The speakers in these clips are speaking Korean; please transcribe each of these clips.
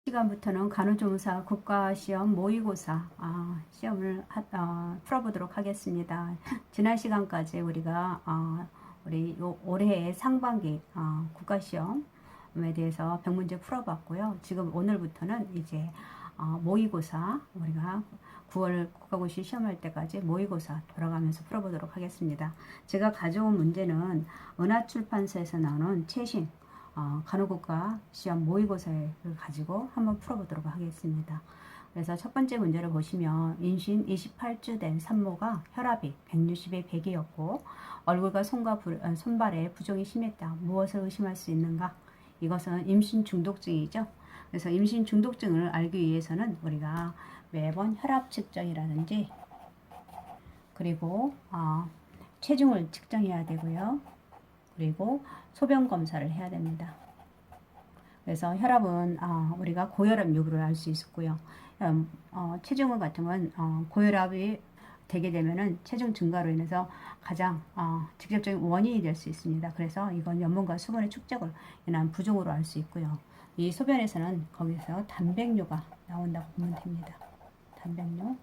시간부터는 간호조무사 국가시험 모의고사 시험을 풀어보도록 하겠습니다. 지난 시간까지 우리가 우리 올해의 상반기 국가시험에 대해서 100문제 풀어봤고요. 지금 오늘부터는 이제 모의고사 우리가 9월 국가고시 시험할 때까지 모의고사 돌아가면서 풀어보도록 하겠습니다. 제가 가져온 문제는 은하출판사에서 나오는 최신 간호국가 시험 모의고사를 가지고 한번 풀어보도록 하겠습니다. 그래서 첫 번째 문제를 보시면 임신 28주 된 산모가 혈압이 160에 100이었고 얼굴과 손발에 부종이 심했다. 무엇을 의심할 수 있는가? 이것은 임신 중독증이죠. 그래서 임신 중독증을 알기 위해서는 우리가 매번 혈압 측정이라든지 그리고 체중을 측정해야 되고요. 그리고 소변 검사를 해야 됩니다. 그래서 혈압은 우리가 고혈압 여부를 알 수 있고요. 체중은 같은 건 고혈압이 되게 되면은 체중 증가로 인해서 가장 직접적인 원인이 될 수 있습니다. 그래서 이건 연분과 수분의 축적을 인한 부종으로 알 수 있고요. 이 소변에서는 거기서 단백뇨가 나온다고 보면 됩니다. 단백뇨로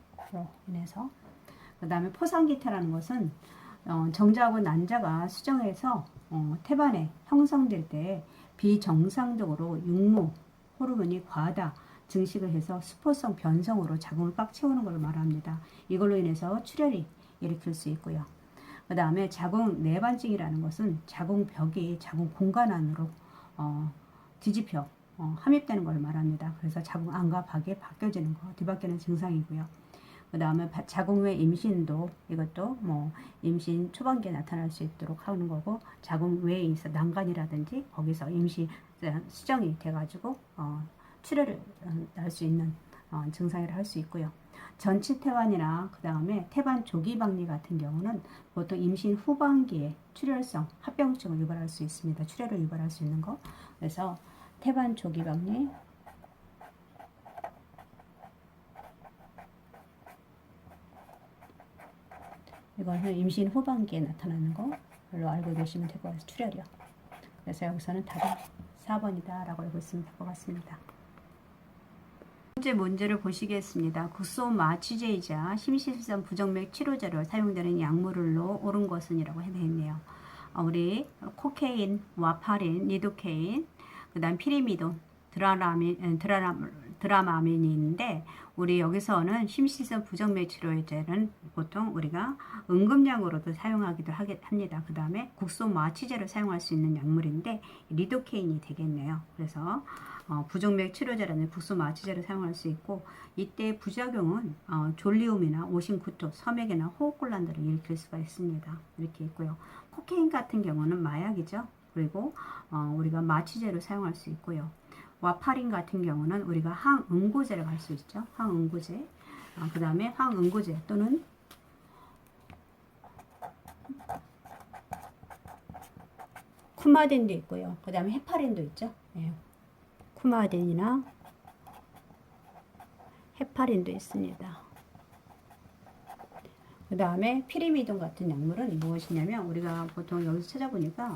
인해서. 그 다음에 포상기태라는 것은 정자하고 난자가 수정해서 태반에 형성될 때 비정상적으로 육모 호르몬이 과다 증식을 해서 수포성 변성으로 자궁을 꽉 채우는 걸 말합니다. 이걸로 인해서 출혈이 일으킬 수 있고요. 그 다음에 자궁 내반증이라는 것은 자궁벽이 자궁 공간 안으로 뒤집혀 함입되는 걸 말합니다. 그래서 자궁 안과 밖에 바뀌어지는 거, 뒤바뀌는 증상이고요. 그 다음에 자궁 외 임신도 이것도 임신 초반기에 나타날 수 있도록 하는 거고, 자궁 외에 있어 난간이라든지 거기서 임시 수정이 돼가지고 출혈을 날 수 있는 증상이라 할 수 있고요. 전치태환이나 그 다음에 태반 조기박리 같은 경우는 보통 임신 후반기에 출혈성 합병증을 유발할 수 있습니다. 출혈을 유발할 수 있는 거. 그래서 태반 조기박리, 이거는 임신 후반기에 나타나는 걸로 알고 계시면 될 것 같아요. 출혈이요. 그래서 여기서는 답은 4번이다 라고 알고 있으면 될 것 같습니다. 번째 문제를 보시겠습니다. 국소마취제이자 심실성 부정맥 치료제로 사용되는 약물로 옳은 것은 이라고 해냈네요. 우리 코케인, 와파린, 리도케인, 그 다음 피리미돈, 드라마민인데 우리 여기서는 심실성 부정맥 치료제는 보통 우리가 응급약으로도 사용하기도 합니다. 그 다음에 국소마취제로 사용할 수 있는 약물인데 리도케인이 되겠네요. 그래서 부정맥 치료제라는 국소마취제를 사용할 수 있고, 이때 부작용은 졸리움이나 오심구토, 섬액이나 호흡곤란들을 일으킬 수가 있습니다. 이렇게 있고요. 코케인 같은 경우는 마약이죠. 그리고 우리가 마취제로 사용할 수 있고요. 와파린 같은 경우는 우리가 항응고제라고 할 수 있죠. 항응고제. 그 다음에 항응고제 또는 쿠마딘도 있고요. 그 다음에 헤파린도 있죠. 네. 쿠마딘이나 헤파린도 있습니다. 그 다음에 피리미돈 같은 약물은 무엇이냐면 우리가 보통 여기서 찾아보니까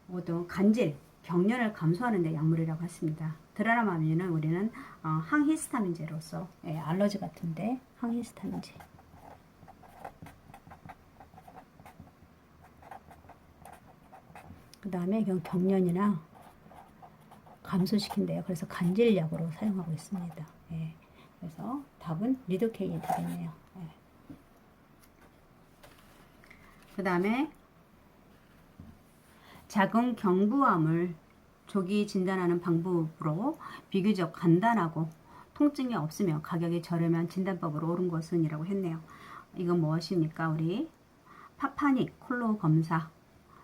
보통 간질, 경련을 감소하는 데 약물이라고 했습니다. 드라마민은 우리는 항히스타민제로서 알러지 같은데 항히스타민제. 그 다음에 경련이나 감소시킨대요. 그래서 간질약으로 사용하고 있습니다. 그래서 답은 리도케인이 되겠네요. 그 다음에 자궁 경부암을 조기 진단하는 방법으로 비교적 간단하고 통증이 없으며 가격이 저렴한 진단법으로 옳은 것은 이라고 했네요. 이건 무엇입니까? 우리 파파닉 콜로 검사,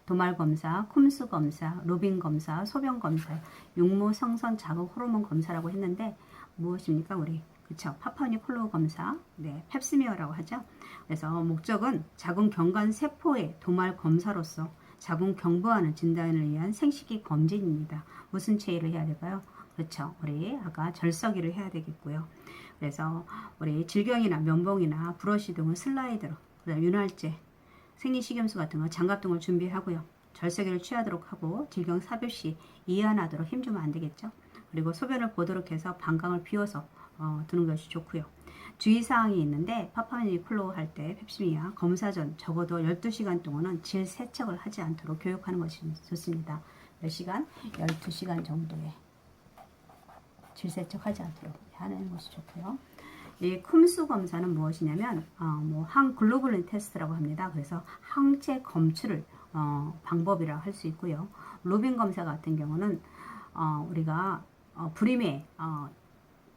도말 검사, 쿰스 검사, 루빈 검사, 소변 검사, 육모 성선 자극 호르몬 검사라고 했는데 무엇입니까? 우리 그쵸? 파파닉 콜로 검사, 펩스미어라고 하죠. 그래서 목적은 자궁 경관 세포의 도말 검사로서 자궁 경부암을 진단을 위한 생식기 검진입니다. 무슨 체위를 해야 될까요? 그렇죠. 우리 아까 절석이를 해야 되겠고요. 그래서 우리 질경이나 면봉이나 브러쉬 등을 슬라이드로, 그다음 윤활제, 생리식염수 같은 거, 장갑 등을 준비하고요. 절석이를 취하도록 하고 질경 삽입 시 이완하도록 힘주면 안 되겠죠. 그리고 소변을 보도록 해서 방광을 비워서 두는 것이 좋고요. 주의사항이 있는데 파파니쿨로 할 때 펩시미아 검사 전 적어도 12시간 동안은 질 세척을 하지 않도록 교육하는 것이 좋습니다. 몇 시간? 12시간 정도에 질 세척하지 않도록 하는 것이 좋고요. 이 쿰스 검사는 무엇이냐면 항글로불린 테스트라고 합니다. 그래서 항체 검출을 방법이라 할 수 있고요. 루빈 검사 같은 경우는 우리가 불임의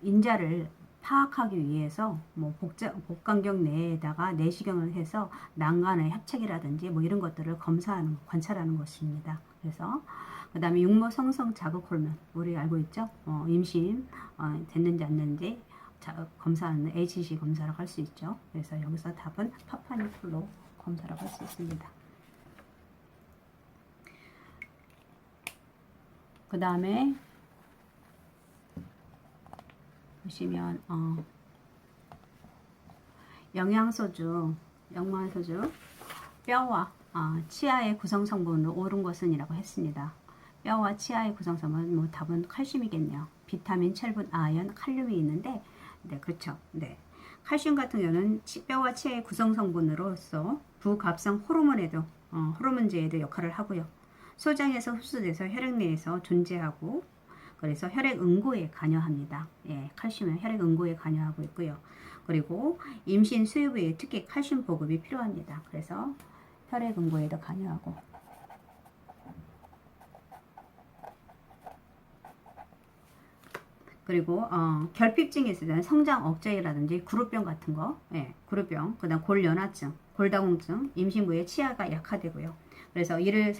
인자를 파악하기 위해서 복강경 내에다가 내시경을 해서 난간의 협착이라든지 이런 것들을 관찰하는 것입니다. 그래서 그 다음에 육모 성성 자극 호르몬 우리 알고 있죠? 임신 됐는지 안 됐는지 검사하는 HCG 검사라고 할 수 있죠. 그래서 여기서 답은 파파니쿨로 검사라고 할 수 있습니다. 그 다음에 보시면 영양소주 뼈와 치아의 구성 성분으로 옳은 것은 이라고 했습니다. 뼈와 치아의 구성 성분 답은 칼슘이겠네요. 비타민, 철분, 아연, 칼륨이 있는데 네, 그렇죠. 네. 칼슘 같은 경우는 뼈와 치아의 구성 성분으로서 부갑성 호르몬제에도 역할을 하고요. 소장에서 흡수돼서 혈액 내에서 존재하고 그래서 혈액 응고에 관여합니다. 예, 칼슘은 혈액 응고에 관여하고 있고요. 그리고 임신 수유부에 특히 칼슘 보급이 필요합니다. 그래서 혈액 응고에도 관여하고 그리고 결핍증이 있을 때는 성장 억제라든지 구루병 같은 거, 예, 구루병, 그다음 골연화증, 골다공증, 임신부의 치아가 약화되고요. 그래서 이를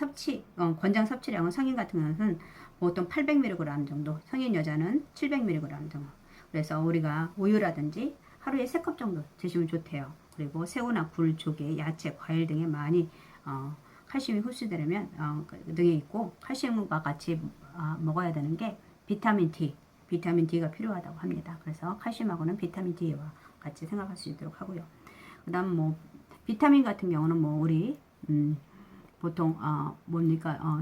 권장 섭취량은 성인 같은 경우는 보통 800mg 정도, 성인 여자는 700mg 정도. 그래서 우리가 우유라든지 하루에 3컵 정도 드시면 좋대요. 그리고 새우나 굴, 조개, 야채, 과일 등에 많이 칼슘이 흡수되려면 등에 있고 칼슘과 같이 먹어야 되는 게 비타민 D가 필요하다고 합니다. 그래서 칼슘하고는 비타민 D와 같이 생각할 수 있도록 하고요. 그다음 비타민 같은 경우는 우리 보통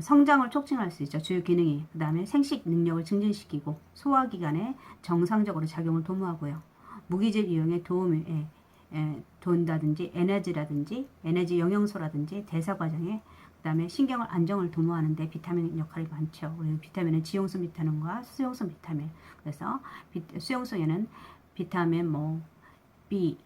성장을 촉진할 수 있죠. 주요 기능이. 그 다음에 생식 능력을 증진시키고 소화기관에 정상적으로 작용을 도모하고요. 무기질 이용에 도움을 돈다든지 에너지 영양소라든지 대사 과정에 그 다음에 신경을 안정을 도모하는데 비타민 역할이 많죠. 그리고 비타민은 지용성 비타민과 수용성 비타민. 그래서 수용성에는 비타민 B,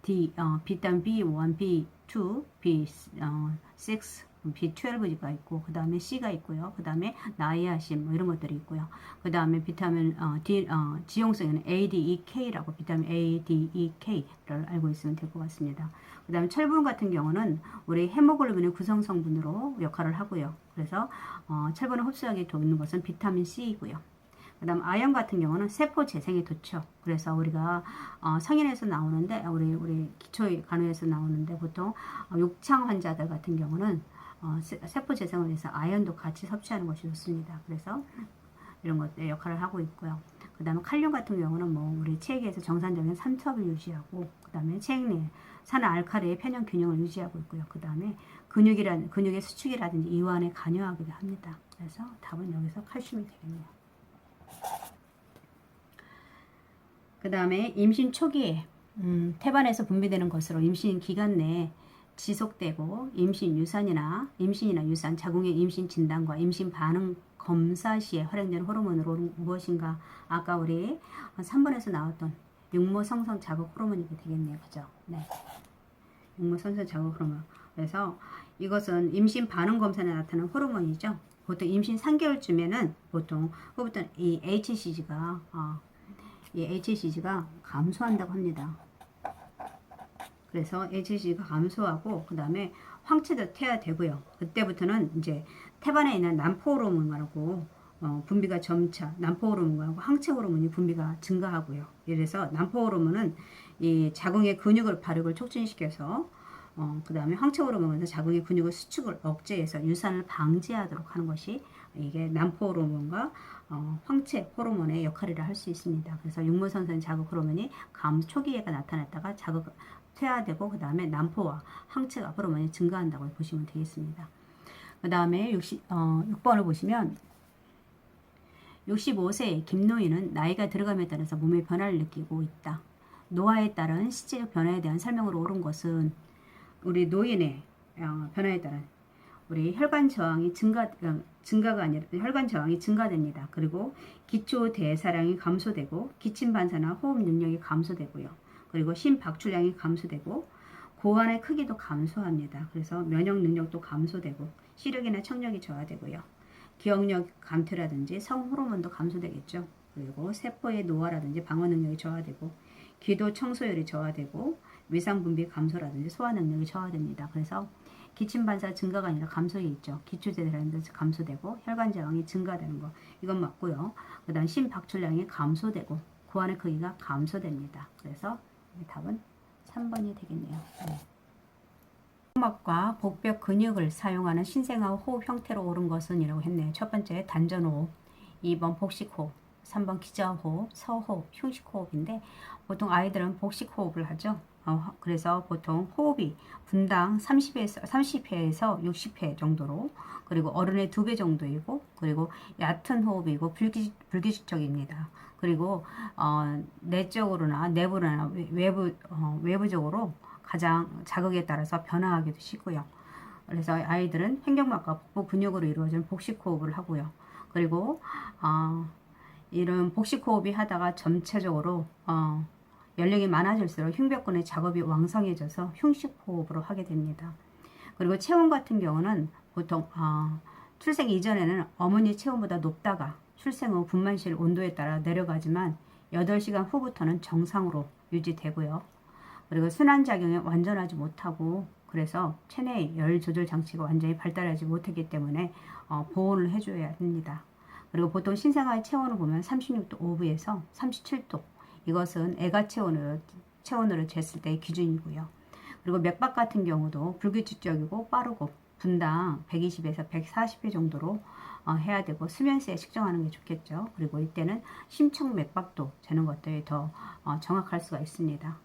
D, 비타민 B1, B2, B6, B12가 있고 그 다음에 C가 있고요. 그 다음에 나이아신 이런 것들이 있고요. 그 다음에 비타민 D, 지용성에는 ADEK라고 비타민 ADEK를 알고 있으면 될 것 같습니다. 그 다음에 철분 같은 경우는 우리 헤모글로빈의 구성 성분으로 역할을 하고요. 그래서 철분을 흡수하기 돕는 것은 비타민 C이고요. 그 다음 아연 같은 경우는 세포 재생에 좋죠. 그래서 우리가 성인에서 나오는데 우리 기초 간호에서 나오는데 보통 욕창 환자들 같은 경우는 세포 재생을 위해서 아연도 같이 섭취하는 것이 좋습니다. 그래서 이런 것들 역할을 하고 있고요. 그 다음에 칼륨 같은 경우는 우리 체액에서 정상적인 삼투압을 유지하고 그 다음에 체액 내 산화알칼리의 편형 균형을 유지하고 있고요. 그 다음에 근육의 수축이라든지 이완에 관여하기도 합니다. 그래서 답은 여기서 칼슘이 되겠네요. 그 다음에 임신 초기에 태반에서 분비되는 것으로 임신 기간 내에 지속되고 임신이나 유산, 자궁의 임신 진단과 임신 반응 검사 시에 활용되는 호르몬으로 무엇인가? 아까 우리 3번에서 나왔던 육모성성 자극 호르몬이 되겠네요. 그죠? 네. 육모성성 자극 호르몬. 그래서 이것은 임신 반응 검사에 나타나는 호르몬이죠. 보통 임신 3개월쯤에는 보통 그부터 이 HCG가 감소한다고 합니다. 그래서 HCG가 감소하고 그 다음에 황체도 퇴화되고요. 그때부터는 이제 태반에 있는 난포 호르몬하고 분비가 점차 난포 호르몬하고 황체 호르몬이 분비가 증가하고요. 이래서 난포 호르몬은 이 자궁의 근육을 발육을 촉진시켜서 그 다음에 황체 호르몬은 자궁의 근육의 수축을 억제해서 유산을 방지하도록 하는 것이 이게 난포 호르몬과 황체 호르몬의 역할이라 할 수 있습니다. 그래서 육모선선 자극 호르몬이 초기에가 나타났다가 퇴화되고 그 다음에 난포와 황체가 호르몬이 증가한다고 보시면 되겠습니다. 그 다음에 6번을 보시면 65세의 김노인은 나이가 들어감에 따라서 몸의 변화를 느끼고 있다. 노화에 따른 신체적 변화에 대한 설명으로 옳은 것은 우리 노인의 변화에 따른 우리 혈관 저항이 증가가 아니라 혈관 저항이 증가됩니다. 그리고 기초 대사량이 감소되고 기침 반사나 호흡 능력이 감소되고요. 그리고 심박출량이 감소되고 고환의 크기도 감소합니다. 그래서 면역 능력도 감소되고 시력이나 청력이 저하되고요. 기억력 감퇴라든지 성호르몬도 감소되겠죠. 그리고 세포의 노화라든지 방어 능력이 저하되고 기도 청소율이 저하되고 위상 분비 감소라든지 소화 능력이 저하됩니다. 그래서 기침 반사 증가가 아니라 감소에 있죠. 기초대사량이 감소되고 혈관 저항이 증가되는 거 이건 맞고요. 그다음 심박출량이 감소되고 고환의 크기가 감소됩니다. 그래서 답은 3번이 되겠네요. 네. 호흡막과 복벽 근육을 사용하는 신생아 호흡 형태로 옳은 것은 이라고 했네요. 첫 번째 단전호흡, 2번 복식호흡, 3번 기저호흡, 서호흡, 흉식호흡인데 보통 아이들은 복식호흡을 하죠. 그래서 보통 호흡이 분당 30회에서 60회 정도로 그리고 어른의 2배 정도이고 그리고 얕은 호흡이고 불규칙적입니다. 그리고 내적으로나 내부나 외부적으로 가장 자극에 따라서 변화하기도 쉽고요. 그래서 아이들은 횡격막과 복부 근육으로 이루어지는 복식호흡을 하고요. 그리고 이런 복식호흡이 하다가 점차적으로 연령이 많아질수록 흉벽근의 작업이 왕성해져서 흉식호흡으로 하게 됩니다. 그리고 체온 같은 경우는 보통 출생 이전에는 어머니 체온보다 높다가 출생 후 분만실 온도에 따라 내려가지만 8시간 후부터는 정상으로 유지되고요. 그리고 순환작용이 완전하지 못하고 그래서 체내의 열 조절 장치가 완전히 발달하지 못했기 때문에 보온을 해줘야 합니다. 그리고 보통 신생아의 체온을 보면 36도 5부에서 37도 이것은 애가 체온으로 쟀을 때의 기준이고요. 그리고 맥박 같은 경우도 불규칙적이고 빠르고 분당 120에서 140회 정도로 해야 되고 수면시에 측정하는 게 좋겠죠. 그리고 이때는 심청 맥박도 재는 것들이 더 정확할 수가 있습니다.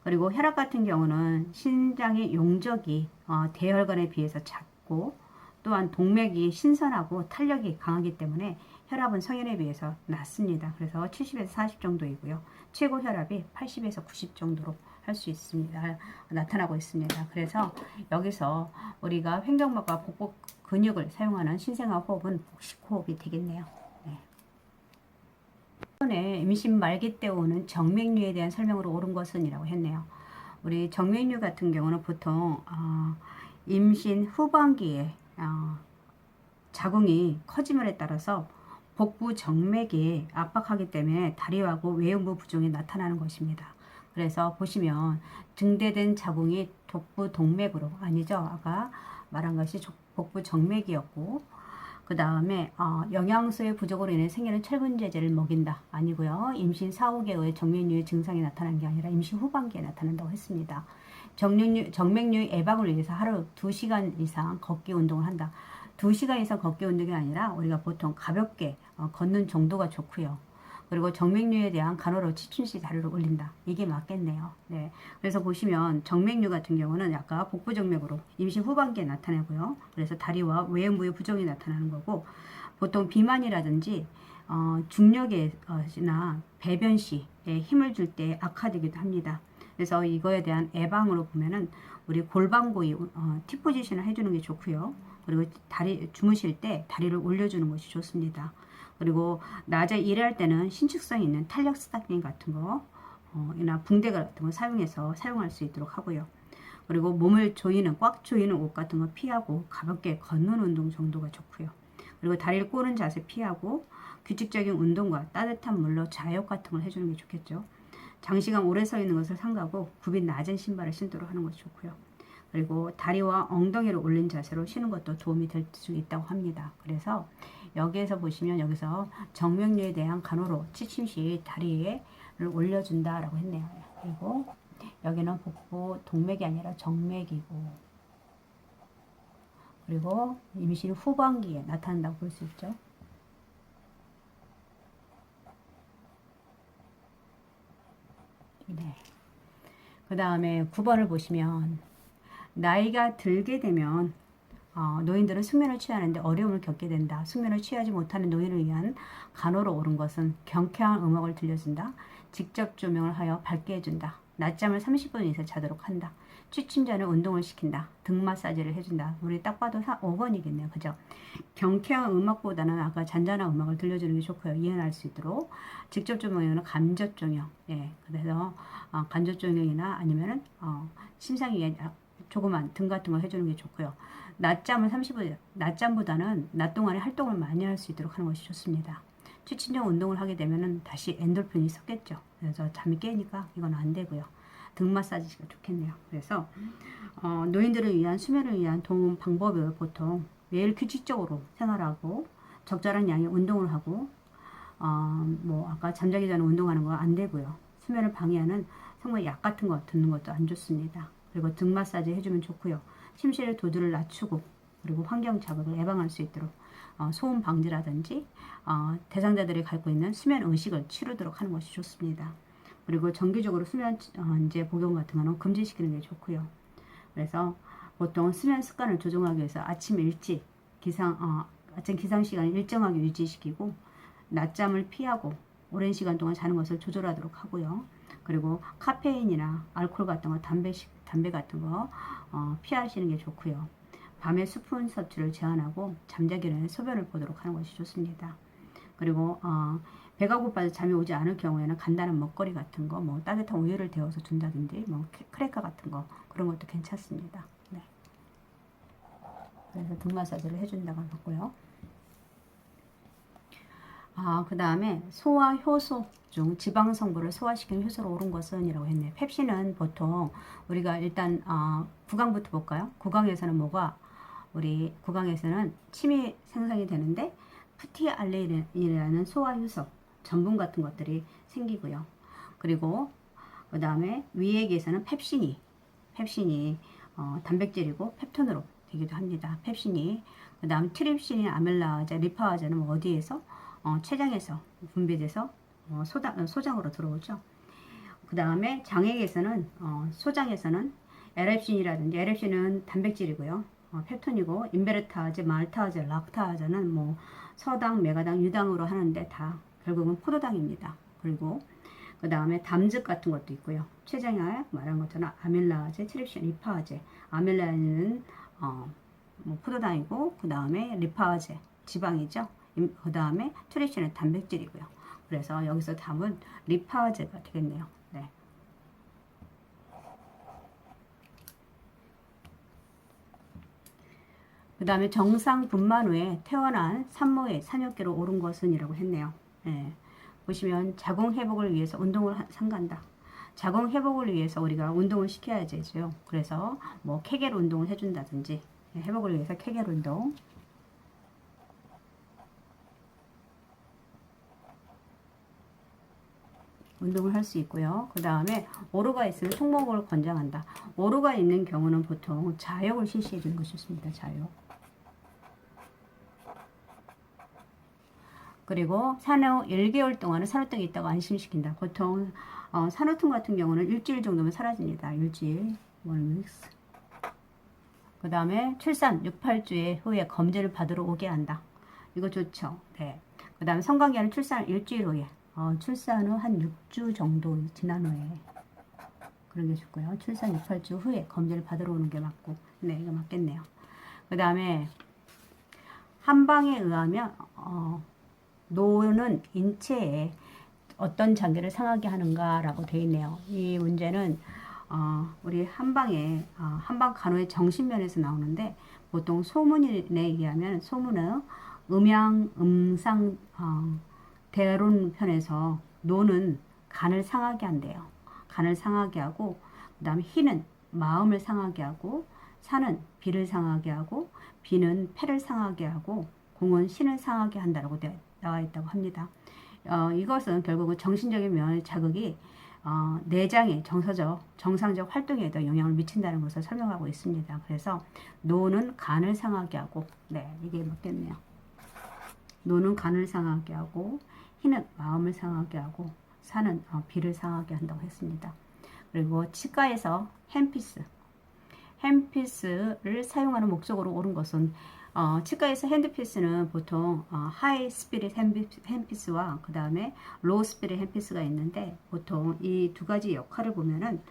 그리고 혈압 같은 경우는 신장의 용적이 대혈관에 비해서 작고 또한 동맥이 신선하고 탄력이 강하기 때문에 혈압은 성인에 비해서 낮습니다. 그래서 70에서 40 정도이고요. 최고 혈압이 80에서 90 정도로 할 수 있습니다. 나타나고 있습니다. 그래서 여기서 우리가 횡격막과 복부 근육을 사용하는 신생아 호흡은 복식호흡이 되겠네요. 네. 임신 말기 때 오는 정맥류에 대한 설명으로 옳은 것은 이라고 했네요. 우리 정맥류 같은 경우는 보통 임신 후반기에 자궁이 커짐에 따라서 복부 정맥이 압박하기 때문에 다리하고 외음부 부종이 나타나는 것입니다. 그래서 보시면 증대된 자궁이 복부 동맥으로 아니죠. 아까 말한 것이 복부 정맥이었고 그 다음에 영양소의 부족으로 인해 생기는 철분제제를 먹인다. 아니고요. 임신 4, 5개월의 정맥류의 증상이 나타난 게 아니라 임신 후반기에 나타난다고 했습니다. 정맥류 예방을 위해서 하루 2시간 이상 걷기 운동을 한다. 2시간 이상 걷기 운동이 아니라 우리가 보통 가볍게 걷는 정도가 좋고요. 그리고 정맥류에 대한 간호로 치춘시 다리를 올린다. 이게 맞겠네요. 네. 그래서 보시면 정맥류 같은 경우는 약간 복부 정맥으로 임신 후반기에 나타나고요. 그래서 다리와 외음부의 부종이 나타나는 거고 보통 비만이라든지 중력이나 배변 시에 힘을 줄 때 악화되기도 합니다. 그래서 이거에 대한 예방으로 보면은 우리 골반고이 T 포지션을 해주는 게 좋고요. 그리고 주무실 때 다리를 올려주는 것이 좋습니다. 그리고 낮에 일할 때는 신축성이 있는 탄력 스타킹 같은 거, 이나 붕대 같은 거 사용할 수 있도록 하고요. 그리고 몸을 꽉 조이는 옷 같은 거 피하고 가볍게 걷는 운동 정도가 좋고요. 그리고 다리를 꼬는 자세 피하고 규칙적인 운동과 따뜻한 물로 자욕 같은 걸 해주는 게 좋겠죠. 장시간 오래 서 있는 것을 삼가고 굽이 낮은 신발을 신도록 하는 것이 좋고요. 그리고 다리와 엉덩이를 올린 자세로 쉬는 것도 도움이 될 수 있다고 합니다. 그래서 여기에서 보시면 여기서 정맥류에 대한 간호로 취침 시 다리를 올려준다라고 했네요. 그리고 여기는 복부 동맥이 아니라 정맥이고 그리고 임신 후반기에 나타난다고 볼 수 있죠. 네. 그 다음에 9번을 보시면 나이가 들게 되면 노인들은 숙면을 취하는데 어려움을 겪게 된다. 숙면을 취하지 못하는 노인을 위한 간호로 옳은 것은 경쾌한 음악을 들려준다. 직접 조명을 하여 밝게 해준다. 낮잠을 30분 이상 자도록 한다. 취침 전에 운동을 시킨다. 등 마사지를 해준다. 우리 딱 봐도 5번이겠네요. 그죠? 경쾌한 음악보다는 아까 잔잔한 음악을 들려주는 게 좋고요. 이해할 수 있도록. 직접 조명은 간접 조명. 예, 그래서 간접 조명이나 아니면은 심상이 조그만 등 같은 거 해주는 게 좋고요. 낮잠을 30분, 낮잠보다는 낮 동안에 활동을 많이 할 수 있도록 하는 것이 좋습니다. 취침 전 운동을 하게 되면은 다시 엔돌핀이 섞겠죠. 그래서 잠이 깨니까 이건 안 되고요. 등 마사지가 좋겠네요. 그래서 노인들을 위한 수면을 위한 도움 방법을 보통 매일 규칙적으로 생활하고 적절한 양의 운동을 하고 뭐 아까 잠자기 전에 운동하는 거 안 되고요. 수면을 방해하는 성분 약 같은 거 듣는 것도 안 좋습니다. 그리고 등 마사지 해주면 좋고요. 침실의 도두를 낮추고 그리고 환경 자극을 예방할 수 있도록 소음 방지라든지 대상자들이 갖고 있는 수면 의식을 치르도록 하는 것이 좋습니다. 그리고 정기적으로 수면제 복용 같은 거는 금지시키는 게 좋고요. 그래서 보통 수면 습관을 조정하기 위해서 아침 일찍 아침 기상 시간을 일정하게 유지시키고 낮잠을 피하고 오랜 시간 동안 자는 것을 조절하도록 하고요. 그리고 카페인이나 알코올 같은 거, 담배 같은 거 피하시는 게 좋고요. 밤에 수분 섭취를 제한하고 잠자기 전에 소변을 보도록 하는 것이 좋습니다. 그리고 배가 고파서 잠이 오지 않을 경우에는 간단한 먹거리 같은 거, 뭐 따뜻한 우유를 데워서 준다든지, 뭐 크래커 같은 거 그런 것도 괜찮습니다. 네. 그래서 등 마사지를 해준다고 하고요. 그 다음에 소화 효소 중 지방 성분을 소화시키는 효소로 옳은 것은 이라고 했네요. 펩신은 보통 우리가 일단 구강부터 볼까요? 구강에서는 우리 구강에서는 침이 생성이 되는데 프티알레인이라는 소화 효소 전분 같은 것들이 생기고요. 그리고 그 다음에 위액에서는 펩신이 단백질이고 펩톤으로 되기도 합니다. 펩신이 그 다음 트립신이 아밀라제, 리파아제는 어디에서 췌장에서 분비돼서 소장으로 들어오죠. 그 다음에 장액에서는 소장에서는 LFC라든지 LFC는 단백질이고요. 펩톤이고 인베르타제, 말타제, 락타제는 뭐 서당, 메가당, 유당으로 하는데 다 결국은 포도당입니다. 그리고 그 다음에 담즙 같은 것도 있고요. 췌장에 말한 것처럼 아밀라제, 트립신, 리파아제. 아밀라제는 뭐 포도당이고 그 다음에 리파아제 지방이죠. 그 다음에 트립신은 단백질이고요. 그래서 여기서 답은 리파아제가 되겠네요. 네. 그 다음에 정상 분만 후에 태어난 산모의 산역기로 오른 것은 이라고 했네요. 네. 보시면 자궁 회복을 위해서 운동을 상간다. 자궁 회복을 위해서 우리가 운동을 시켜야 되죠. 그래서 뭐 케겔 운동을 해준다든지 회복을 위해서 케겔 운동을 할 수 있고요. 그 다음에 오로가 있으면 통목을 권장한다. 오로가 있는 경우는 보통 자역을 실시해 주는 것이 좋습니다. 자역. 그리고 산후 1개월 동안은 산후통이 있다고 안심시킨다. 보통 산후통 같은 경우는 일주일 정도면 사라집니다. 일주일. 그 다음에 출산 6, 8주에 후에 검진을 받으러 오게 한다. 이거 좋죠. 네. 그 다음에 성관계는 출산 일주일 후에 출산 후 한 6주 정도 지난 후에 그런 게 좋고요. 출산 6, 8주 후에 검진을 받으러 오는 게 맞고 네 이거 맞겠네요. 그 다음에 한방에 의하면 노는 인체에 어떤 장기를 상하게 하는가라고 되어 있네요. 이 문제는 우리 한방 간호의 정신면에서 나오는데 보통 소문에 의하면 소문은 음양, 음상, 대론 편에서 노는 간을 상하게 한대요. 간을 상하게 하고 그 다음에 희는 마음을 상하게 하고 산은 비를 상하게 하고 비는 폐를 상하게 하고 공은 신을 상하게 한다라고 나와 있다고 합니다. 이것은 결국은 정신적인 면의 자극이 내장의 정상적 활동에도 영향을 미친다는 것을 설명하고 있습니다. 그래서 노는 간을 상하게 하고 네 이게 맞겠네요. 노는 간을 상하게 하고 희는 마음을 상하게 하고 산은 비를 상하게 한다고 했습니다. 그리고 치과에서 핸드피스를 사용하는 목적으로 옳은 것은 치과에서 핸드피스는 보통 하이 스피릿 핸드피스와 그 다음에 로우 스피릿 핸드피스가 있는데 보통 이 두 가지 역할을 보면은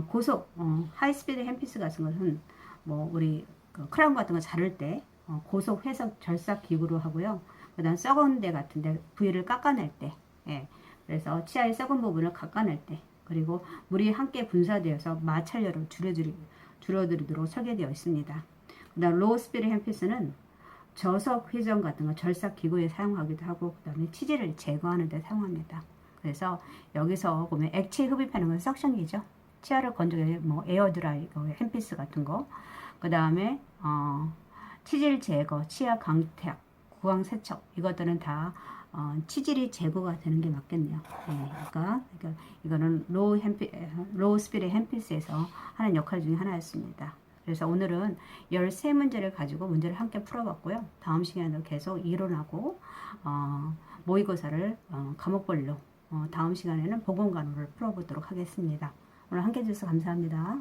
고속 하이 스피릿 핸드피스 같은 것은 뭐 우리 그 크라운 같은 거 자를 때 고속 회석 절삭 기구로 하고요. 그 다음 썩은 데 같은데 부위를 깎아낼 때, 예. 그래서 치아의 썩은 부분을 깎아낼 때, 그리고 물이 함께 분사되어서 마찰열을 줄어들도록 설계되어 있습니다. 그 다음 로우 스피릿 핸피스는 저속 회전 같은 거 절삭 기구에 사용하기도 하고 그 다음에 치질을 제거하는 데 사용합니다. 그래서 여기서 보면 액체 흡입하는 건 석션기죠. 치아를 건조해 뭐 에어드라이 핸피스 같은 거. 그 다음에 치질 제거, 치아 강탁, 구강 세척 이것들은 다 치질이 제거가 되는 게 맞겠네요. 네, 그러니까 이거는 로우 스피릿 핸피스에서 하는 역할 중에 하나였습니다. 그래서 오늘은 13문제를 가지고 문제를 함께 풀어봤고요. 다음 시간에도 계속 이론하고 모의고사를 과목별로 다음 시간에는 보건간호를 풀어보도록 하겠습니다. 오늘 함께 해주셔서 감사합니다.